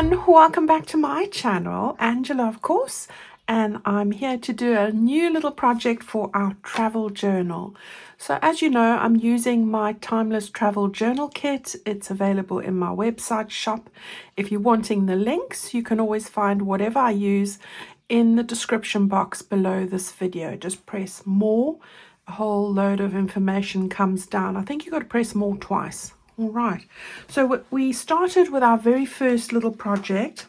everyone, welcome back to my channel, Angela of course, and I'm here to do a new little project for our travel journal. So as you know, I'm using my Timeless Travel Journal Kit. It's available in my website shop. If you're wanting the links, you can always find whatever I use in the description box below this video. Just press more, a whole load of information comes down. I think you've got to press more twice. All right, so we started with our very first little project.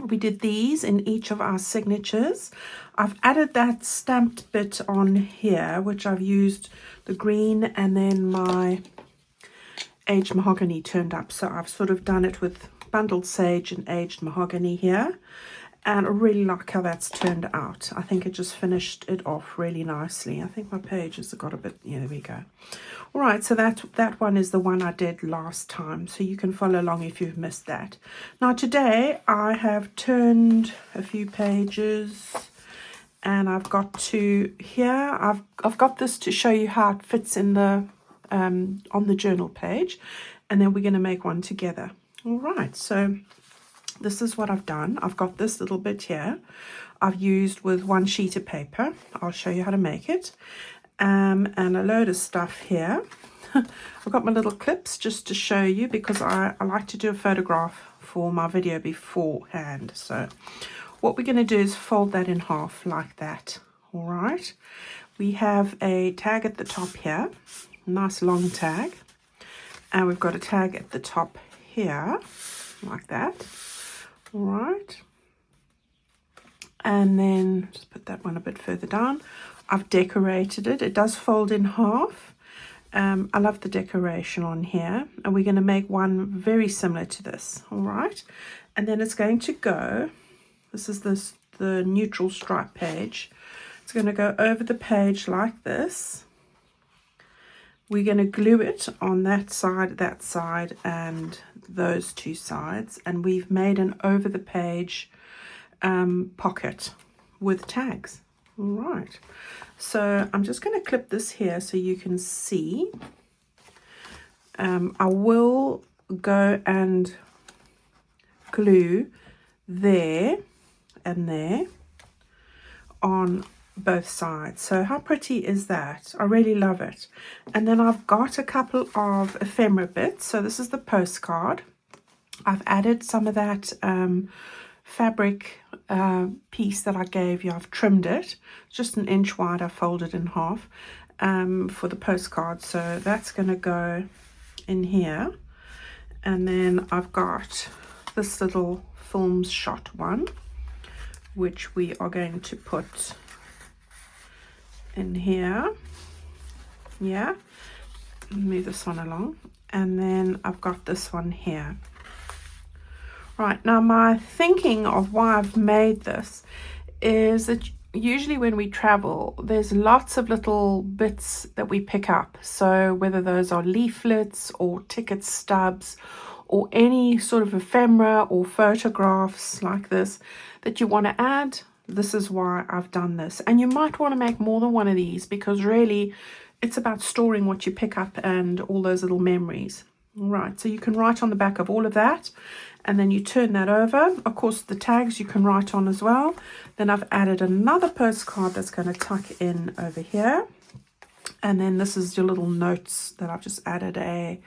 We did these in each of our signatures. I've added that stamped bit on here, which I've used the green, and then my aged mahogany turned up. So I've sort of done it with bundled sage and aged mahogany here. And I really like how that's turned out. I think it just finished it off really nicely. I think my pages have got a bit, yeah, there we go. All right, so that one is the one I did last time. So you can follow along if you've missed that. Now today I have turned a few pages and I've got to here. I've got this to show you how it fits in the on the journal page. And then we're going to make one together. All right, so this is what I've done. I've got this little bit here I've used with one sheet of paper. I'll show you how to make it. And a load of stuff here. I've got my little clips just to show you because I like to do a photograph for my video beforehand. So what we're going to do is fold that in half like that. All right. We have a tag at the top here. Nice long tag. And we've got a tag at the top here like that. All right, and then just put that one a bit further down. I've decorated it. It does fold in half. I love the decoration on here, and we're going to make one very similar to this. All right, and then it's going to go, this is the neutral stripe page. It's going to go over the page like this. We're going to glue it on that side, and those two sides. And we've made an over the page pocket with tags. All right. So I'm just going to clip this here so you can see. I will go and glue there and there on both sides. So how pretty is that? I really love it. And then I've got a couple of ephemera bits. So this is the postcard. I've added some of that fabric piece that I gave you. I've trimmed it just an inch wide. I folded in half for the postcard. So that's going to go in here. And then I've got this little film shot one, which we are going to put in here. Yeah, move this one along, and then I've got this one here. Right, now my thinking of why I've made this is that usually when we travel there's lots of little bits that we pick up, so whether those are leaflets or ticket stubs or any sort of ephemera or photographs like this that you want to add. This is why I've done this. And you might want to make more than one of these because really it's about storing what you pick up and all those little memories. All right, so you can write on the back of all of that, and then you turn that over. Of course, the tags you can write on as well. Then I've added another postcard that's going to tuck in over here. And then this is your little notes that I've just added a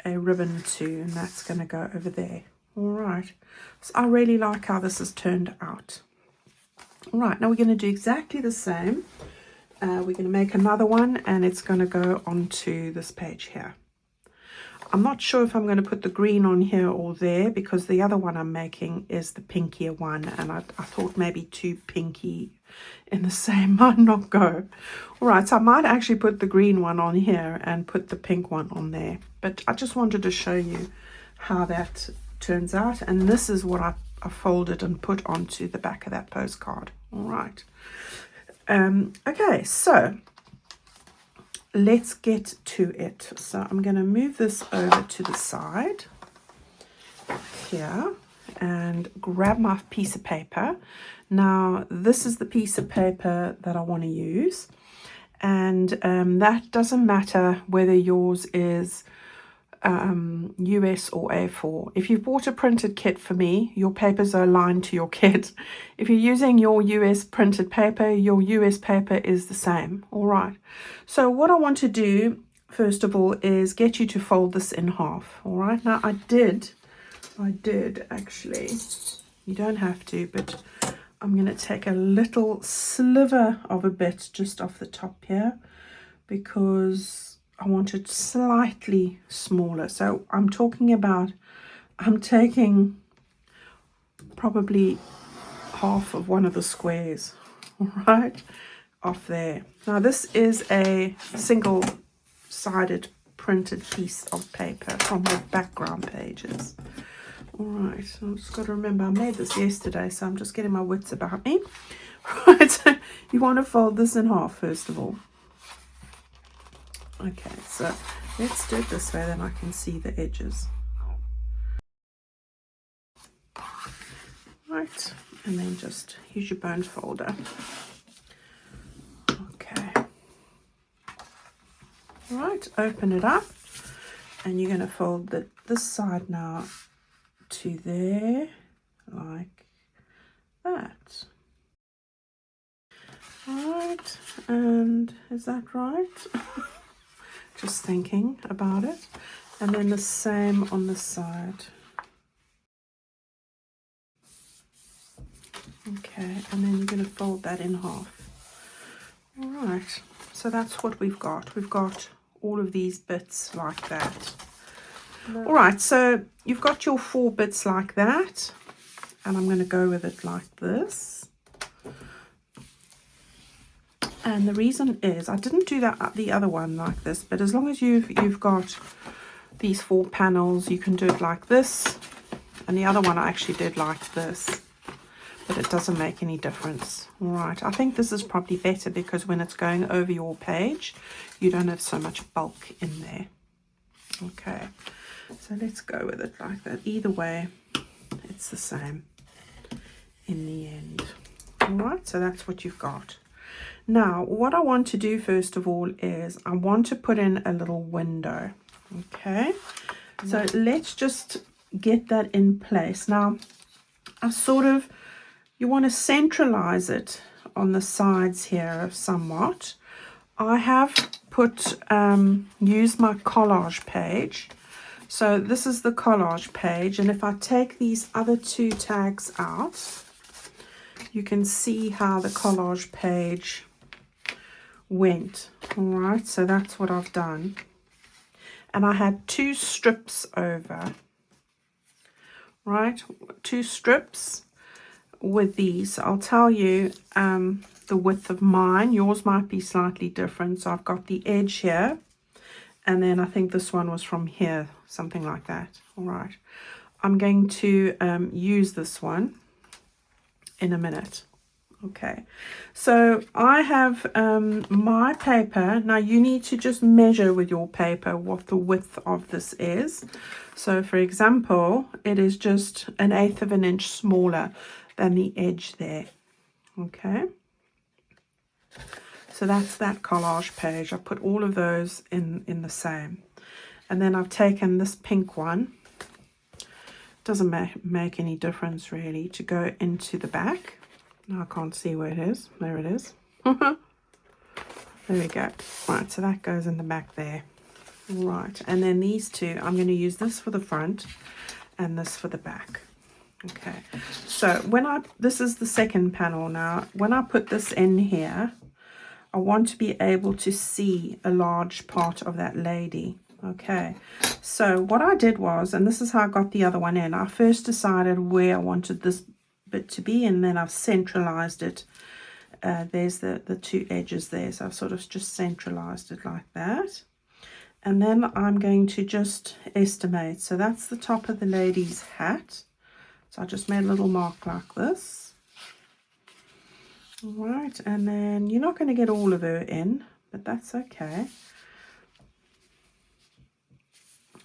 ribbon to, and that's going to go over there. All right, so I really like how this has turned out. All right, now we're going to do exactly the same. We're going to make another one, and it's going to go onto this page here. I'm not sure if I'm going to put the green on here or there because the other one I'm making is the pinkier one, and I thought maybe too pinky in the same might not go. All right, so I might actually put the green one on here and put the pink one on there, but I just wanted to show you how that turns out, and this is what I folded and put onto the back of that postcard. All right. Okay, so let's get to it. So I'm going to move this over to the side here and grab my piece of paper. Now this is the piece of paper that I want to use, and that doesn't matter whether yours is US or A4. If you've bought a printed kit for me, your papers are aligned to your kit. If you're using your US printed paper, your US paper is the same. All right. So what I want to do, first of all, is get you to fold this in half. All right. Now I did actually, you don't have to, but I'm going to take a little sliver of a bit just off the top here because I want it slightly smaller. So I'm talking about, I'm taking probably half of one of the squares, right, off there. Now this is a single-sided printed piece of paper from the background pages. All right, so I've just got to remember I made this yesterday, so I'm just getting my wits about me. Right, so you want to fold this in half first of all. Okay, so let's do it this way, then I can see the edges. Right, and then just use your bone folder. Okay. All right, open it up, and you're going to fold this side now to there, like that. Right, and is that right? Just thinking about it. And then the same on the side. Okay, and then you're going to fold that in half. All right, so that's what we've got. We've got all of these bits like that. All right, so you've got your 4 bits like that, and I'm going to go with it like this. And the reason is I didn't do that the other one like this, but as long as you've got these 4 panels, you can do it like this. And the other one I actually did like this, but it doesn't make any difference. All right, I think this is probably better because when it's going over your page, you don't have so much bulk in there. Okay, so let's go with it like that. Either way, it's the same in the end. All right, so that's what you've got. Now, what I want to do first of all is I want to put in a little window. Okay, so let's just get that in place. Now, you want to centralize it on the sides here somewhat. I have used my collage page. So this is the collage page, and if I take these other 2 tags out, you can see how the collage page went. All right, so that's what I've done. And I had 2 strips over, right? 2 strips with these. I'll tell you the width of mine. Yours might be slightly different. So I've got the edge here, and then I think this one was from here, something like that. All right, I'm going to use this one in a minute. Okay, so I have my paper. Now you need to just measure with your paper what the width of this is. So for example, it is just 1/8 of an inch smaller than the edge there. Okay, so that's that collage page. I put all of those in the same, and then I've taken this pink one. Doesn't make any difference really, to go into the back. Now I can't see where it is. There it is. There we go. Right, so that goes in the back there. Right, and then these 2, I'm going to use this for the front and this for the back. Okay, so this is the second panel now. When I put this in here, I want to be able to see a large part of that lady. Okay, so what I did was, and this is how I got the other one in, I first decided where I wanted this bit to be, and then I've centralized it. There's the 2 edges there, so I've sort of just centralized it like that. And then I'm going to just estimate. So that's the top of the lady's hat. So I just made a little mark like this. All right, and then you're not going to get all of her in, but that's okay.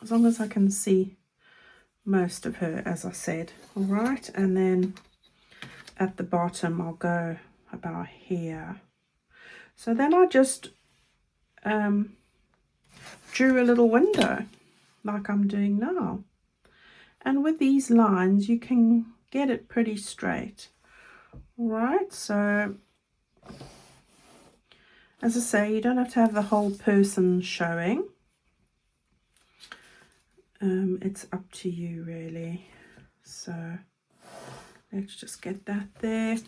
As long as I can see most of her, as I said. All right, and then at the bottom I'll go about here. So then I just drew a little window. like I'm doing now. And with these lines you can get it pretty straight. All right, so as I say, you don't have to have the whole person showing. It's up to you really. So let's just get that there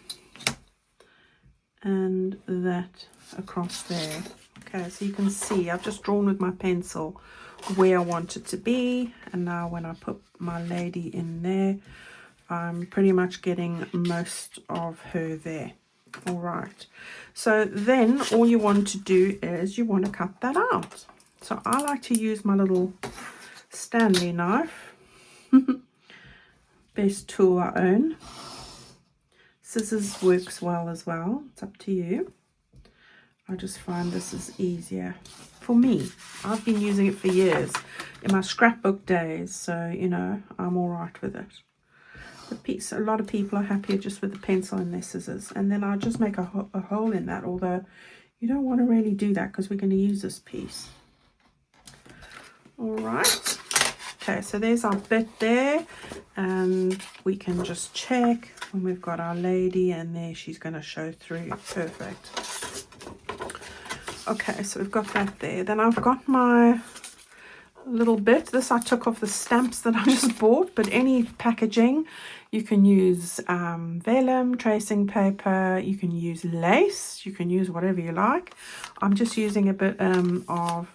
and that across there. Okay, so you can see I've just drawn with my pencil where I want it to be, and now when I put my lady in there, I'm pretty much getting most of her there. All right, so then all you want to do is you want to cut that out. So I like to use my little Stanley knife. Best tool I own. Scissors works well as well. It's up to you. I just find this is easier for me. I've been using it for years in my scrapbook days, so you know I'm all right with it. A lot of people are happier just with the pencil and their scissors, and then I'll just make a hole in that, although you don't want to really do that because we're going to use this piece. All right, okay, so there's our bit there, and we can just check when we've got our lady, and there she's going to show through. Perfect. Okay, so we've got that there. Then I've got my little bit. This I took off the stamps that I just bought, but any packaging, you can use vellum, tracing paper, you can use lace, you can use whatever you like. I'm just using a bit of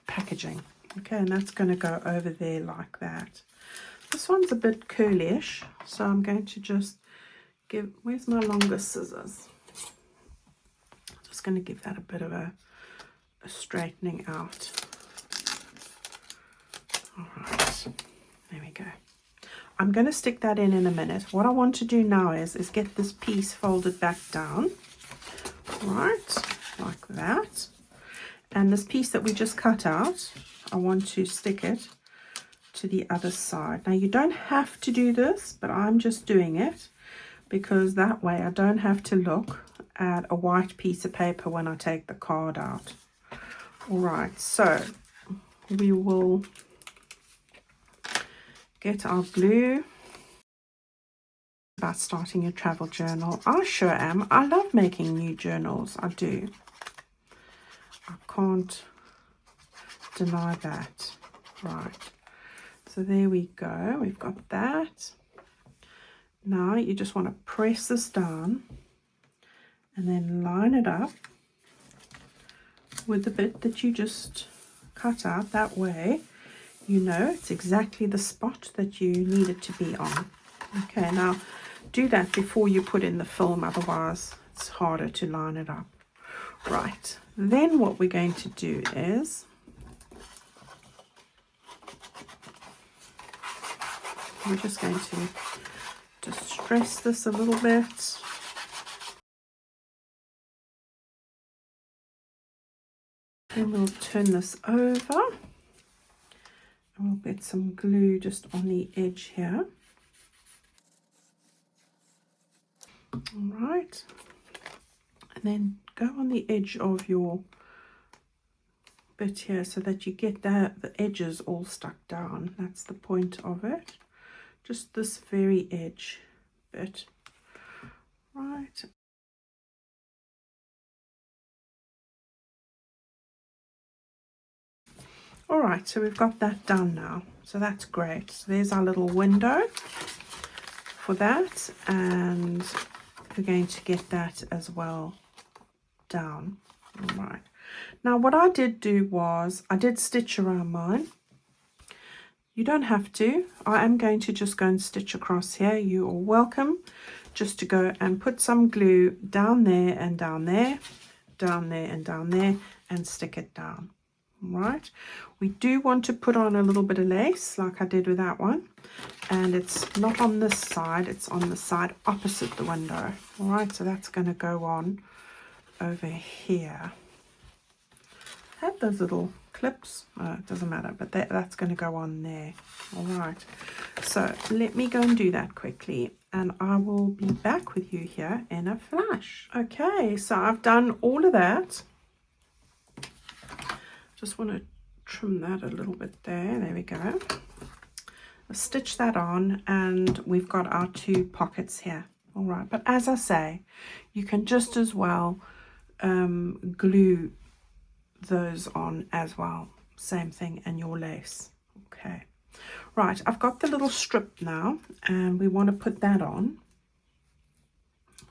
packaging. Okay, and that's going to go over there like that. This one's a bit curly-ish, so I'm going to just give, where's my longer scissors? Just going to give that a bit of a straightening out. All right, there we go. I'm going to stick that in a minute. What I want to do now is get this piece folded back down, right, like that. And this piece that we just cut out, I want to stick it to the other side. Now you don't have to do this, but I'm just doing it because that way I don't have to look at a white piece of paper when I take the card out. All right, so we will get our glue. About starting your travel journal. I sure am. I love making new journals. I do. I can't deny that. Right. So there we go. We've got that. Now you just want to press this down and then line it up with the bit that you just cut out. That way you know it's exactly the spot that you need it to be on. Okay, now do that before you put in the film, otherwise it's harder to line it up. Right, then what we're going to do is we're just going to distress this a little bit. Then we'll turn this over and we'll get some glue just on the edge here. All right, and then go on the edge of your bit here so that you get the edges all stuck down. That's the point of it, just this very edge bit. Right, all right, so we've got that done now, so that's great. So there's our little window for that, and we're going to get that as well down. All right, now what I did do was I did stitch around mine. You don't have to. I am going to just go and stitch across here. You are welcome just to go and put some glue down there and down there, down there and down there, and stick it down. All right, we do want to put on a little bit of lace like I did with that one, and it's not on this side, it's on the side opposite the window. All right, so that's going to go on over here. I have those little clips, it doesn't matter, but that's going to go on there. All right, so let me go and do that quickly, and I will be back with you here in a flash. Okay, so I've done all of that. Just want to trim that a little bit there. There we go. I've stitched that on, and we've got our 2 pockets here. All right, but as I say, you can just as well glue those on as well. Same thing, and your lace. Okay, right, I've got the little strip now, and we want to put that on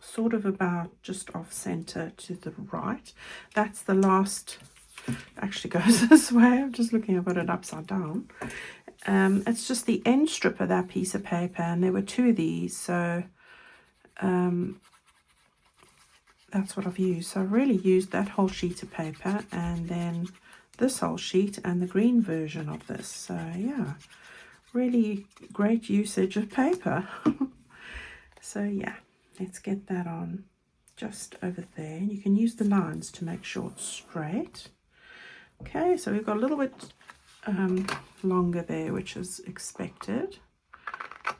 sort of about just off center to the right. That's the last, actually goes this way. I'm just looking at it upside down. It's just the end strip of that piece of paper, and there were 2 of these, so that's what I've used. So I really used that whole sheet of paper, and then this whole sheet, and the green version of this. So yeah, really great usage of paper. So yeah, let's get that on just over there. You can use the lines to make sure it's straight. Okay, so we've got a little bit longer there, which is expected.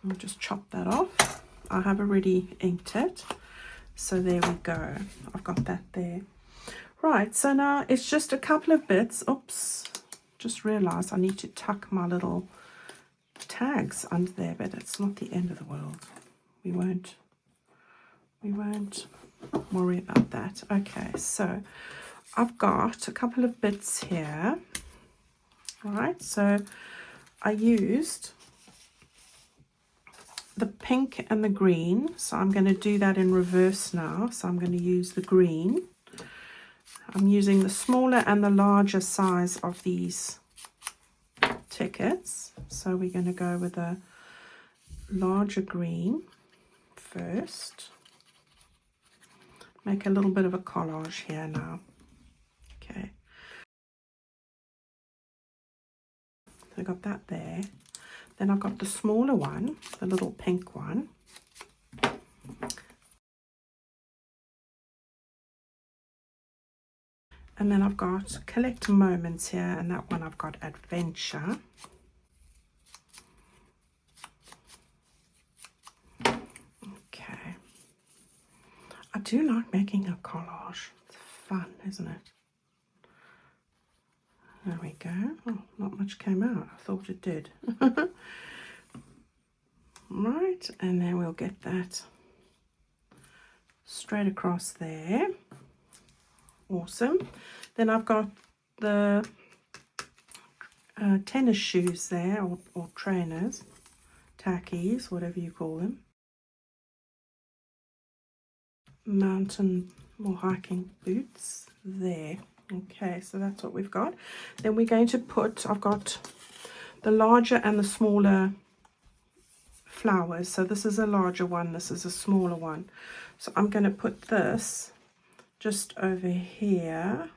I'll just chop that off. I have already inked it, so there we go. I've got that there. Right, so now it's just a couple of bits. Oops, just realized I need to tuck my little tags under there, but it's not the end of the world. We won't worry about that. Okay, so I've got a couple of bits here. Right, so I used the pink and the green, so I'm going to do that in reverse now. So I'm going to use the green. I'm using the smaller and the larger size of these tickets, so we're going to go with a larger green first. Make a little bit of a collage here now. Okay, so I got that there. Then I've got the smaller one, the little pink one. And then I've got Collect Moments here, and that one I've got Adventure. Okay. I do like making a collage. It's fun, isn't it? There we go. Oh, not much came out. I thought it did. Right, and then we'll get that straight across there. Awesome. Then I've got the tennis shoes there, or trainers, tackies, whatever you call them. Mountain or hiking boots there. Okay, so that's what we've got. Then we're going to put, I've got the larger and the smaller flowers. So this is a larger one, this is a smaller one. So I'm going to put this just over here,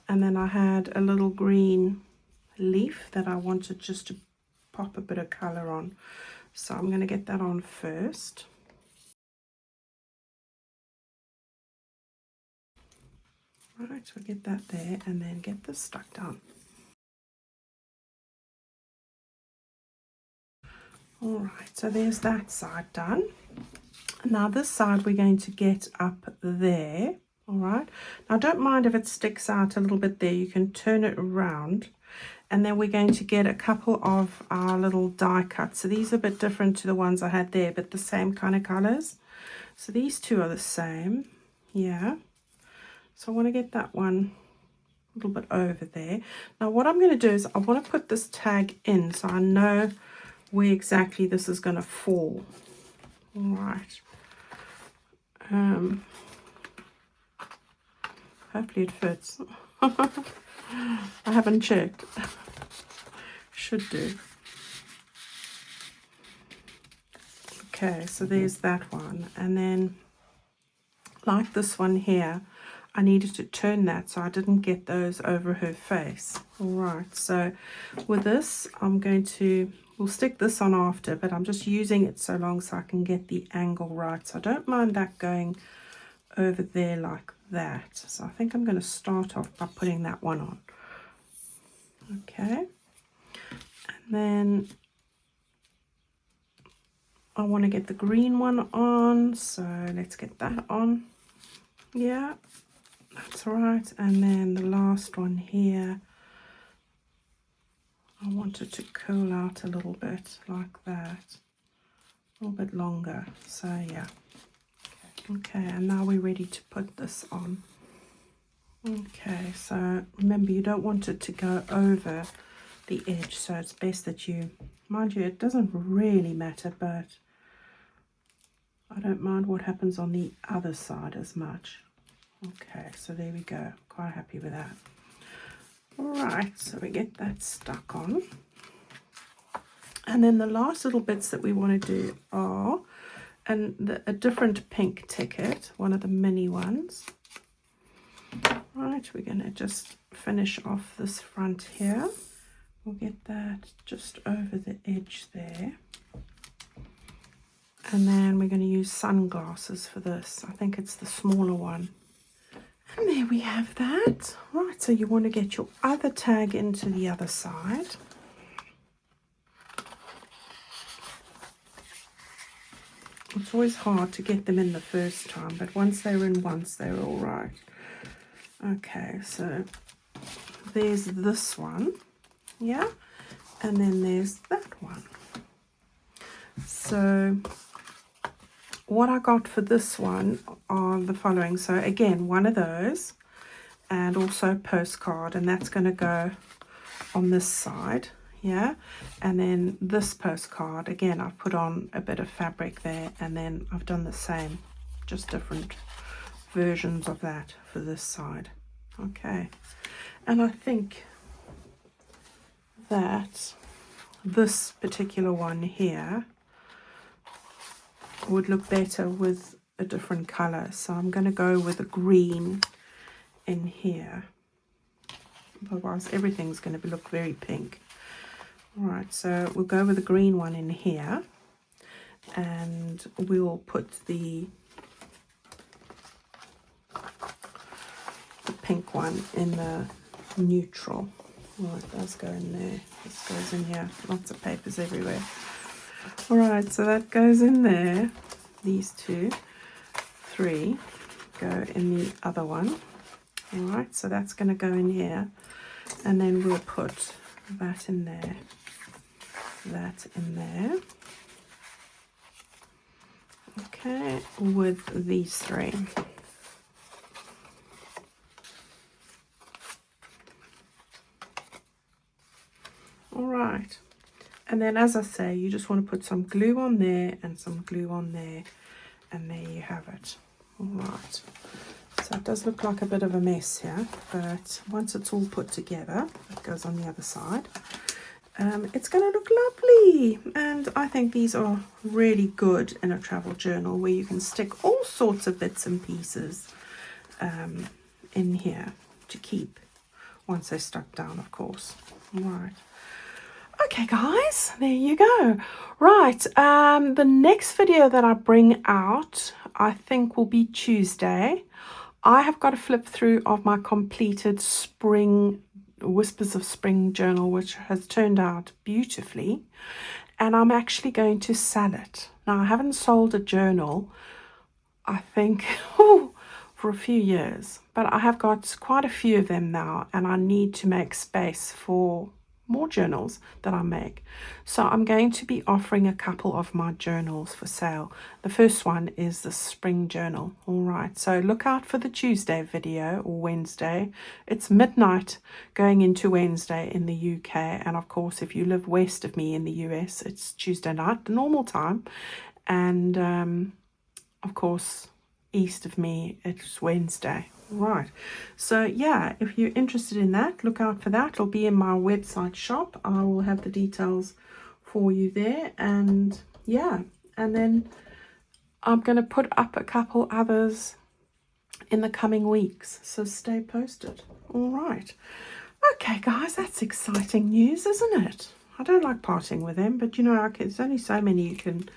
and then I had a little green leaf that I wanted just to pop a bit of color on, so I'm going to get that on first. Right, so get that there, and then get this stuck down. All right, so there's that side done. Now this side we're going to get up there. All right, now don't mind if it sticks out a little bit there, you can turn it around, and then we're going to get a couple of our little die cuts. So these are a bit different to the ones I had there, but the same kind of colors. So these two are the same. Yeah, so I want to get that one a little bit over there. Now what I'm going to do is I want to put this tag in so I know where exactly this is going to fall. All right. Hopefully it fits. I haven't checked. Should do. Okay, so there's that one. And then like this one here, I needed to turn that so I didn't get those over her face. All right, so with this I'm going to, we'll stick this on after, but I'm just using it so long so I can get the angle right. So I don't mind that going over there like that. So I think I'm going to start off by putting that one on. Okay, and then I want to get the green one on, so let's get that on. Yeah, that's right. And then the last one here, I want it to curl out a little bit like that, a little bit longer. So yeah. Okay, and now we're ready to put this on. Okay, so remember, you don't want it to go over the edge, so it's best that you, mind you, it doesn't really matter, but I don't mind what happens on the other side as much. Okay, so there we go. Quite happy with that. All right, so we get that stuck on. And then the last little bits that we want to do are a different pink ticket, one of the mini ones. Right, we're going to just finish off this front here. We'll get that just over the edge there. And then we're going to use sunglasses for this. I think it's the smaller one. And there we have that. Right, so you want to get your other tag into the other side. It's always hard to get them in the first time, but once they're in once, they're all right. Okay, so there's this one, yeah, and then there's that one. So what I got for this one are the following. So again, one of those, and also a postcard, and that's going to go on this side, yeah. And then this postcard, again, I've put on a bit of fabric there, and then I've done the same, just different versions of that for this side. Okay, and I think that this particular one here would look better with a different color, so I'm going to go with a green in here, otherwise everything's going to look very pink. All right, so we'll go with a green one in here, and we'll put the pink one in the neutral. All right, those go in there. This goes in here. Lots of papers everywhere. All right, so that goes in there. These 2, 3 go in the other one. All right, so that's going to go in here, and then we'll put that in there, that in there. Okay, with these 3. All right, and then as I say, you just want to put some glue on there and some glue on there, and there you have it. All right, so it does look like a bit of a mess here, but once it's all put together, it goes on the other side. It's going to look lovely, and I think these are really good in a travel journal where you can stick all sorts of bits and pieces in here to keep once they're stuck down, of course. All right. Okay, guys, there you go. Right, the next video that I bring out, I think, will be Tuesday. I have got a flip through of my completed spring Whispers of Spring journal, which has turned out beautifully, and I'm actually going to sell it. Now, I haven't sold a journal, I think, for a few years, but I have got quite a few of them now, and I need to make space for more journals that I make. So I'm going to be offering a couple of my journals for sale. The first one is the spring journal. All right, so look out for the Tuesday video, or Wednesday. It's midnight going into Wednesday in the UK, and of course if you live west of me in the US, it's Tuesday night, the normal time, and of course east of me it's Wednesday. Right, so yeah, if you're interested in that, look out for that. It'll be in my website shop. I will have the details for you there, and yeah, and then I'm going to put up a couple others in the coming weeks, so stay posted. All right, okay guys, that's exciting news, isn't it? I don't like parting with them, but you know, there's only so many you can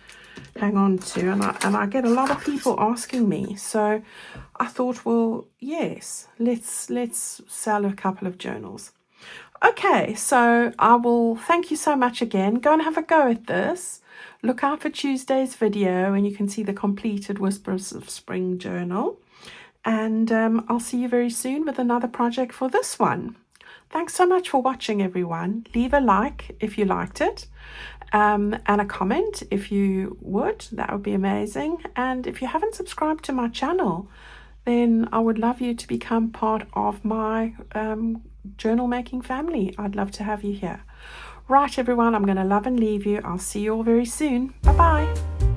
hang on to, and I get a lot of people asking me, so I thought, well, yes, let's sell a couple of journals. Okay, so I will thank you so much again. Go and have a go at this. Look out for Tuesday's video, and you can see the completed Whispers of Spring journal, and I'll see you very soon with another project for this one. Thanks so much for watching, everyone. Leave a like if you liked it, and a comment if you would. That would be amazing. And if you haven't subscribed to my channel, then I would love you to become part of my journal making family. I'd love to have you here. Right, everyone, I'm going to love and leave you. I'll see you all very soon. Bye-bye.